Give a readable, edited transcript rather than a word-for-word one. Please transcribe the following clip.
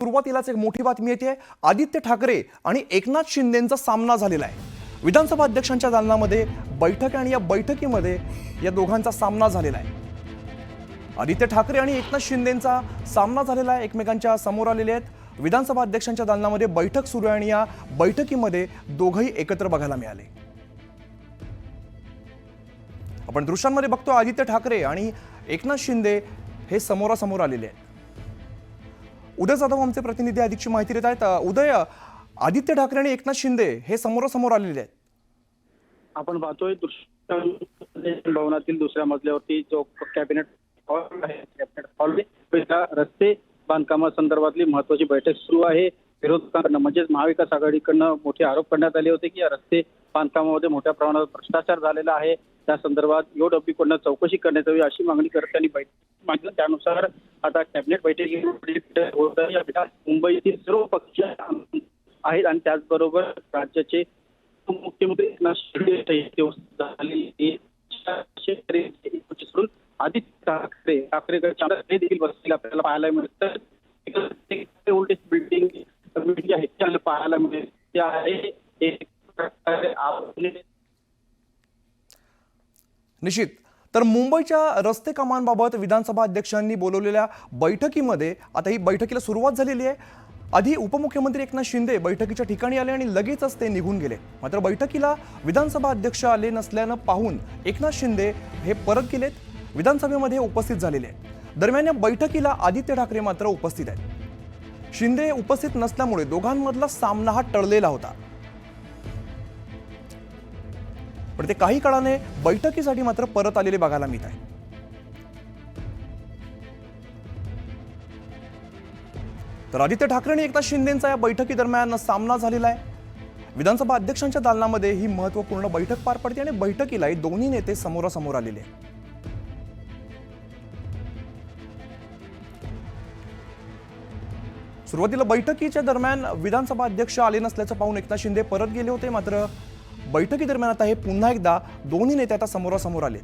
सुरुवातीलाच एक मोठी बातमी येते। आदित्य ठाकरे आणि एकनाथ शिंदेंचा सामना झालेला आहे। विधानसभा अध्यक्षांच्या दालनामध्ये बैठक आणि या बैठकीमध्ये या दोघांचा सामना झालेला आहे। आदित्य ठाकरे आणि एकनाथ शिंदेंचा सामना झालेला आहे, एकमेकांच्या समोर आलेले आहेत। विधानसभा अध्यक्षांच्या दालनामध्ये बैठक सुरू आहे आणि या बैठकीमध्ये दोघंही एकत्र बघायला मिळाले। आपण दृश्यांमध्ये बघतो आदित्य ठाकरे आणि एकनाथ शिंदे हे समोरासमोर आलेले आहेत। उदय जाधव आमचे प्रतिनिधी अधिकची माहिती देत आहेत। उदय, आदित्य ठाकरे आणि एकनाथ शिंदे हे समोरासमोर आलेले आहेत। आपण पाहतोय भवनातील दुसऱ्या मजल्यावरती जो कॅबिनेट हॉल आहे, कॅबिनेट हॉल रस्ते बांधकामासंदर्भातली महत्त्वाची बैठक सुरू आहे। विरोधकांना म्हणजेच महाविकास आघाडीकडनं मोठे आरोप करण्यात आले होते की या रस्ते बांधकामामध्ये मोठ्या प्रमाणात भ्रष्टाचार झालेला आहे। त्या संदर्भात ईओडब्ल्यूकडनं चौकशी करण्यात यावी अशी मागणी करत त्यांनी बैठक मागितली। त्यानुसार आता कॅबिनेट बैठकीत मुंबईतील सर्व पक्ष आहेत आणि त्याचबरोबर राज्याचे मुख्यमंत्री एकनाथ शिंदे आदित्य ठाकरे देखील बसलेले आपल्याला पाहायला मिळतं। ओल्ड बिल्डिंग आहे त्याला पाहायला मिळते ते आहे एक प्रकारे निश्चित। तर मुंबईच्या रस्ते कामांबाबत विधानसभा अध्यक्षांनी बोलवलेल्या बैठकीमध्ये आता ही बैठकीला सुरुवात झालेली आहे। आधी उपमुख्यमंत्री एकनाथ शिंदे बैठकीच्या ठिकाणी आले आणि लगेचच ते निघून गेले। मात्र बैठकीला विधानसभा अध्यक्ष आले नसल्यानं पाहून एकनाथ शिंदे हे परत गेलेत, विधानसभेमध्ये उपस्थित झालेले आहेत। दरम्यान या बैठकीला आदित्य ठाकरे मात्र उपस्थित आहेत। शिंदे उपस्थित नसल्यामुळे दोघांमधला सामना हा टळलेला होता, पण ते काही काळाने बैठकीसाठी मात्र परत आलेले बघायला मिळत आहे। तर आदित्य ठाकरे आणि एकनाथ शिंदेंचा या बैठकी दरम्यान सामना झालेला आहे। विधानसभा अध्यक्षांच्या दालनामध्ये ही महत्त्वपूर्ण बैठक पार पडते आणि बैठकीला दोन्ही नेते समोरासमोर आलेले आहेत। सुरुवातीला बैठकीच्या दरम्यान विधानसभा अध्यक्ष आले नसल्याचं पाहून एकनाथ शिंदे परत गेले होते। मात्र बैठकी दरम्यान आता हे पुन्हा एकदा दोन्ही नेते आता समोरासमोर आले।